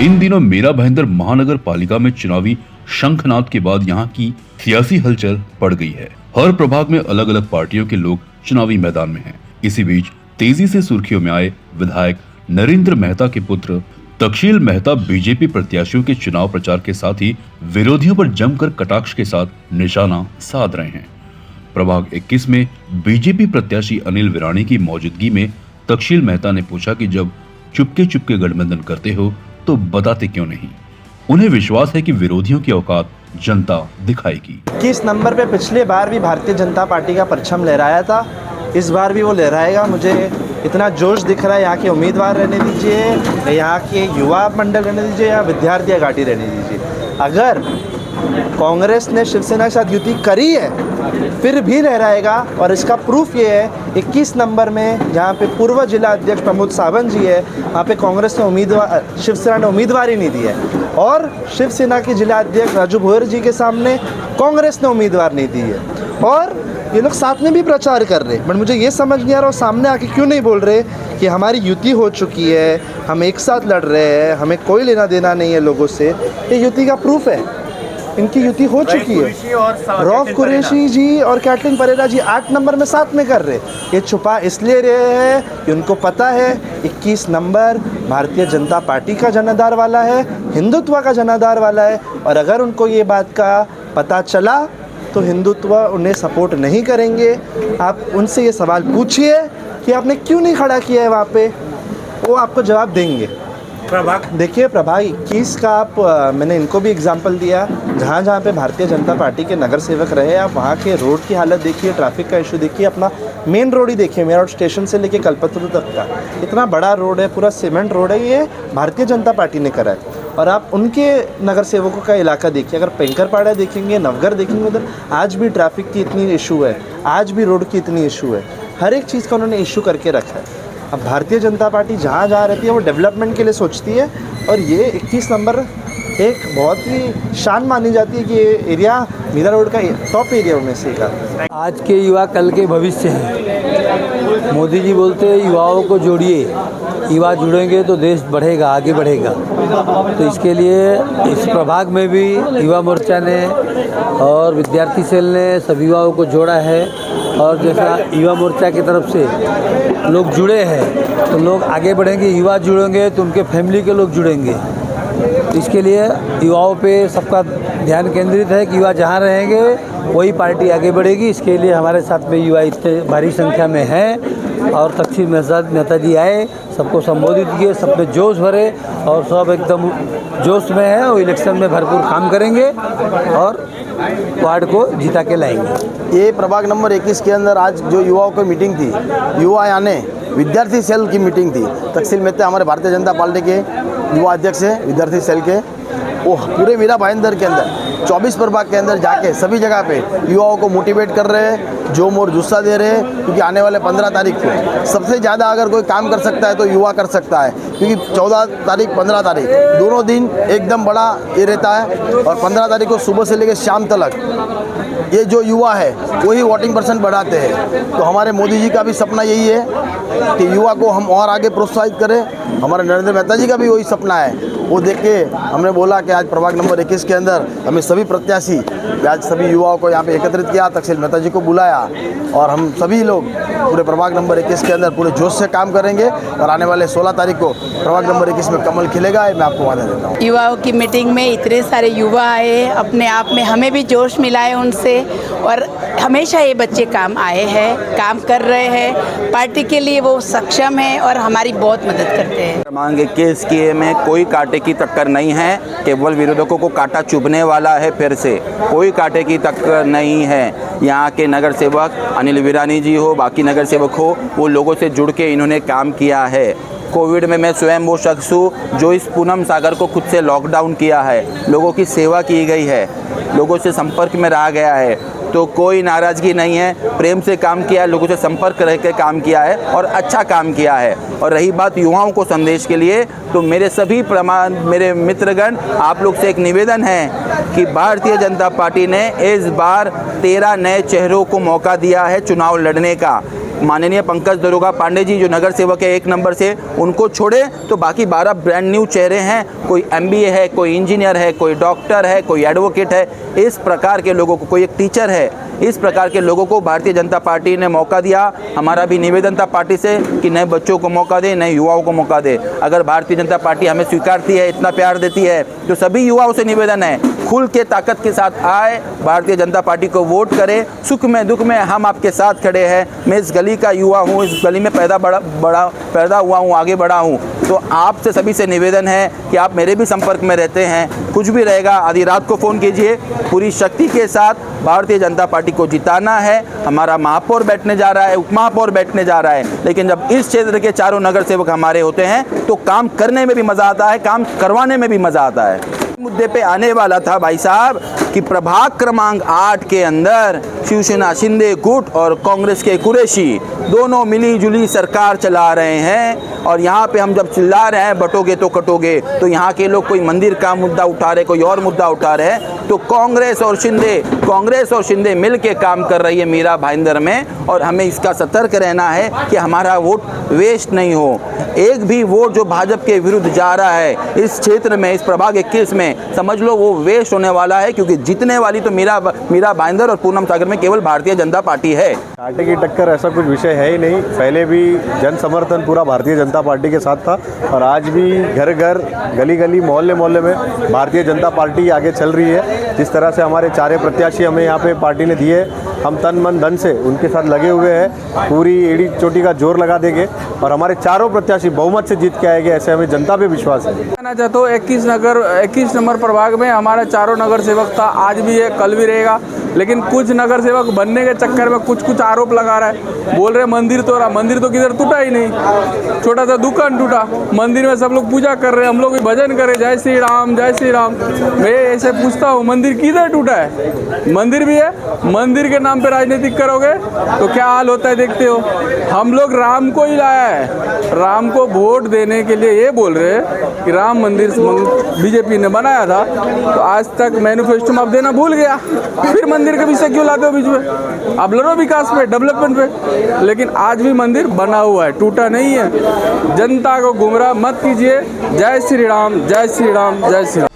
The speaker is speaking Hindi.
इन दिनों मीरा भाईंदर महानगर पालिका में चुनावी शंखनाद के बाद यहाँ की सियासी हलचल पड़ गई है। हर प्रभाग में अलग अलग पार्टियों के लोग चुनावी मैदान में हैं। इसी बीच तेजी से सुर्खियों में आए विधायक नरेंद्र मेहता के पुत्र तक्षशिल मेहता बीजेपी प्रत्याशियों के चुनाव प्रचार के साथ ही विरोधियों पर जमकर कटाक्ष के साथ निशाना साध रहे हैं। प्रभाग 21 में बीजेपी प्रत्याशी अनिल विरानी की मौजूदगी में तक्षशिल मेहता ने पूछा कि जब चुपके गठबंधन करते हो तो बताते क्यों नहीं। उन्हें विश्वास है कि विरोधियों की औकात जनता दिखाएगी। 21 नंबर पे पिछले बार भी भारतीय जनता पार्टी का परचम लहराया था, इस बार भी वो लहराएगा। मुझे इतना जोश दिख रहा है। यहाँ के उम्मीदवार रहने दीजिए, यहाँ के युवा मंडल रहने दीजिए, या विद्यार्थी घाटी रहने दीजिए, अगर कांग्रेस ने शिवसेना के साथ युति करी है फिर भी लहराएगा। और इसका प्रूफ ये है 21 नंबर में जहाँ पे पूर्व जिला अध्यक्ष प्रमोद सावंत जी है, वहाँ पे कांग्रेस ने शिवसेना ने उम्मीदवार ही नहीं दी है, और शिवसेना के जिला अध्यक्ष राजू भोयर जी के सामने कांग्रेस ने उम्मीदवार नहीं दी है, और ये लोग साथ में भी प्रचार कर रहे हैं। बट मुझे ये समझ नहीं आ रहा सामने आके क्यों नहीं बोल रहे कि हमारी युति हो चुकी है, हम एक साथ लड़ रहे हैं, हमें कोई लेना देना नहीं है लोगों से। ये युति का प्रूफ है, इनकी युति हो चुकी है। रौफ कुरैशी जी और कैटलिन परेरा जी 8 नंबर में साथ में कर रहे। ये छुपा इसलिए रहे हैं कि उनको पता है 21 नंबर भारतीय जनता पार्टी का जनाधार वाला है, हिंदुत्व का जनाधार वाला है, और अगर उनको ये बात का पता चला तो हिंदुत्व उन्हें सपोर्ट नहीं करेंगे। आप उनसे ये सवाल पूछिए कि आपने क्यों नहीं खड़ा किया है वहाँ पे, वो आपको जवाब देंगे। देखिए प्रभाग 21 का आप मैंने इनको भी एग्जाम्पल दिया, जहाँ जहाँ पे भारतीय जनता पार्टी के नगर सेवक रहे, आप वहाँ के रोड की हालत देखिए, ट्रैफिक का इशू देखिए, अपना मेन रोड ही देखिए, मेरठ स्टेशन से लेके कल्पतरू तक का इतना बड़ा रोड है, पूरा सीमेंट रोड है, ये भारतीय जनता पार्टी ने करा है। और आप उनके नगर सेवकों का इलाका देखिए, अगर पेंकरपाड़ा देखेंगे, नवगढ़ देखेंगे, उधर आज भी ट्रैफिक की इतनी इशू है, आज भी रोड की इतनी इशू है, हर एक चीज़ का उन्होंने इशू करके रखा है। अब भारतीय जनता पार्टी जहाँ जहाँ रहती है वो डेवलपमेंट के लिए सोचती है, और ये 21 नंबर एक बहुत ही शान मानी जाती है कि ये एरिया मीरा रोड का टॉप एरिया में से का। आज के युवा कल के भविष्य हैं। मोदी जी बोलते हैं युवाओं को जोड़िए, युवा जुड़ेंगे तो देश बढ़ेगा, आगे बढ़ेगा। तो इसके लिए इस प्रभाग में भी युवा मोर्चा ने और विद्यार्थी सेल ने सभी युवाओं को जोड़ा है, और जैसा युवा मोर्चा की तरफ से लोग जुड़े हैं तो लोग आगे बढ़ेंगे, युवा जुड़ेंगे तो उनके फैमिली के लोग जुड़ेंगे। इसके लिए युवाओं पे सबका ध्यान केंद्रित है कि युवा जहाँ रहेंगे वही पार्टी आगे बढ़ेगी। इसके लिए हमारे साथ में युवा इतने भारी संख्या में हैं, और तक्षशिल मेहता जी आए, सबको संबोधित किए, सब में जोश भरे, और सब एकदम जोश में है, और इलेक्शन में भरपूर काम करेंगे और वार्ड को जिता के लाएंगे। ये प्रभाग नंबर 21 के अंदर आज जो युवाओं की मीटिंग थी, युवा यानी विद्यार्थी सेल की मीटिंग थी। तक्षशिल मेहता हमारे भारतीय जनता पार्टी के युवा अध्यक्ष हैं, विद्यार्थी सेल के, वो पूरे मीरा भाईंदर के अंदर 24 प्रभाग के अंदर जाके सभी जगह पे युवाओं को मोटिवेट कर रहे हैं, जोम और जुस्सा दे रहे हैं, क्योंकि आने वाले 15 तारीख को सबसे ज़्यादा अगर कोई काम कर सकता है तो युवा कर सकता है, क्योंकि 14 तारीख 15 तारीख दोनों दिन एकदम बड़ा ये रहता है, और 15 तारीख को सुबह से लेकर शाम तक ये जो युवा है वही वोटिंग % बढ़ाते हैं। तो हमारे मोदी जी का भी सपना यही है कि युवा को हम और आगे प्रोत्साहित करें। हमारे नरेंद्र मेहता जी का भी वही सपना है। वो देख के हमने बोला कि आज प्रभाग नंबर 21 के अंदर हमें सभी प्रत्याशी, आज सभी युवाओं को यहाँ पे एकत्रित किया, तक्षशिल मेहता जी को बुलाया, और हम सभी लोग पूरे प्रभाग नंबर 21 के अंदर पूरे जोश से काम करेंगे, और आने वाले 16 तारीख को प्रभाग नंबर 21 में कमल खिलेगा, मैं आपको वादा देता हूँ। युवाओं की मीटिंग में इतने सारे युवा आए, अपने आप में हमें भी जोश मिला है उनसे, और हमेशा ये बच्चे काम आए हैं, काम कर रहे हैं, पार्टी के लिए वो सक्षम है और हमारी बहुत मदद करते हैं। मांगे केस किए में कोई कांटे की टक्कर नहीं है, केवल विरोधकों को कांटा चुभने वाला है। फिर से कोई कांटे की टक्कर नहीं है। यहाँ के नगर सेवक अनिल विरानी जी हो, बाकी नगर सेवक हो, वो लोगों से जुड़ के इन्होंने काम किया है। कोविड में मैं स्वयं वो शख्स हूँ जो इस पूनम सागर को खुद से लॉकडाउन किया है, लोगों की सेवा की गई है, लोगों से संपर्क में रहा गया है, तो कोई नाराज़गी नहीं है। प्रेम से काम किया है, लोगों से संपर्क रह के काम किया है, और अच्छा काम किया है। और रही बात युवाओं को संदेश के लिए, तो मेरे सभी मेरे मित्रगण, आप लोग से एक निवेदन है कि भारतीय जनता पार्टी ने इस बार 13 नए चेहरों को मौका दिया है चुनाव लड़ने का। माननीय पंकज दरोगा पांडे जी जो नगर सेवक है 1 नंबर से, उनको छोड़े तो बाकी 12 ब्रांड न्यू चेहरे हैं। कोई MBA है, कोई इंजीनियर है, कोई डॉक्टर है, कोई एडवोकेट है। इस प्रकार के लोगों को, कोई एक टीचर है, इस प्रकार के लोगों को भारतीय जनता पार्टी ने मौका दिया। हमारा भी निवेदन था पार्टी से कि नए बच्चों को मौका दे, नए युवाओं को मौका दे। अगर भारतीय जनता पार्टी हमें स्वीकारती है, इतना प्यार देती है, तो सभी युवाओं से निवेदन है, खुल के ताकत के साथ आए, भारतीय जनता पार्टी को वोट करें। सुख में दुख में हम आपके साथ खड़े हैं। मैं इस गली का युवा हूँ, इस गली में पैदा हुआ हूँ, आगे बढ़ा हूँ। तो आपसे सभी से निवेदन है कि आप मेरे भी संपर्क में रहते हैं, कुछ भी रहेगा आधी रात को फ़ोन कीजिए। पूरी शक्ति के साथ भारतीय जनता पार्टी को जिताना है। हमारा महापौर बैठने जा रहा है, उपमहापौर बैठने जा रहा है, लेकिन जब इस क्षेत्र के चारों नगर सेवक हमारे होते हैं तो काम करने में भी मज़ा आता है, काम करवाने में भी मज़ा आता है। मुद्दे पे आने वाला था भाई साहब कि प्रभाग क्रमांक 8 के अंदर शिवसेना शिंदे गुट और कांग्रेस के कुरैशी दोनों मिली जुली सरकार चला रहे हैं। और यहाँ पे हम जब चिल्ला रहे हैं बटोगे तो कटोगे, तो यहाँ के लोग कोई मंदिर का मुद्दा उठा रहे, कोई और मुद्दा उठा रहे हैं। तो कांग्रेस और शिंदे मिल के काम कर रही है मीरा भाईंदर में, और हमें इसका सतर्क रहना है कि हमारा वोट वेस्ट नहीं हो। एक भी वोट जो भाजपा के विरुद्ध जा रहा है इस क्षेत्र में, इस प्रभाग 21 में, समझ लो वो वेस्ट होने वाला है, क्योंकि जीतने वाली तो मीरा भाईंदर और पूनम सागर में केवल भारतीय जनता पार्टी है। कांटे की टक्कर ऐसा कुछ विषय है ही नहीं। पहले भी जन समर्थन पूरा भारतीय जनता पार्टी के साथ था, और आज भी घर घर, गली गली, मोहल्ले मोहल्ले में भारतीय जनता पार्टी आगे चल रही है। जिस तरह से हमारे चारे प्रत्याशी हमें यहाँ पे पार्टी ने दिए, हम तन मन धन से उनके साथ लगे हुए हैं, पूरी एड़ी चोटी का जोर लगा देंगे और हमारे चारों प्रत्याशी बहुमत से जीत के आएंगे, ऐसे हमें जनता पे विश्वास है। कहना चाहता हूँ 21 नंबर प्रभाग में हमारे चारों नगर सेवक था, आज भी है, कल भी रहेगा। लेकिन कुछ नगर सेवक बनने के चक्कर में कुछ आरोप लगा रहा है, बोल रहे मंदिर तोड़ा। मंदिर तो किधर टूटा ही नहीं, छोटा सा दुकान टूटा। मंदिर में सब लोग पूजा कर रहे हैं, हम लोग भी भजन कर रहे, जय श्री राम जय श्री राम। मैं ऐसे पूछता हूँ मंदिर किधर टूटा है? मंदिर भी है, मंदिर के नाम पे राजनीतिक करोगे तो क्या हाल होता है देखते हो। हम लोग राम को ही लाया है, राम को वोट देने के लिए ये बोल रहे हैं कि राम मंदिर बीजेपी ने बनाया था, तो आज तक मैनिफेस्टो में आप देना भूल गया, फिर मंदिर के विषय क्यों लाते हो बीच में? अब लड़ो विकास पे, डेवलपमेंट पे। लेकिन आज भी मंदिर बना हुआ है, टूटा नहीं है। जनता को गुमराह मत कीजिए। जय श्री राम जय श्री राम जय श्री राम।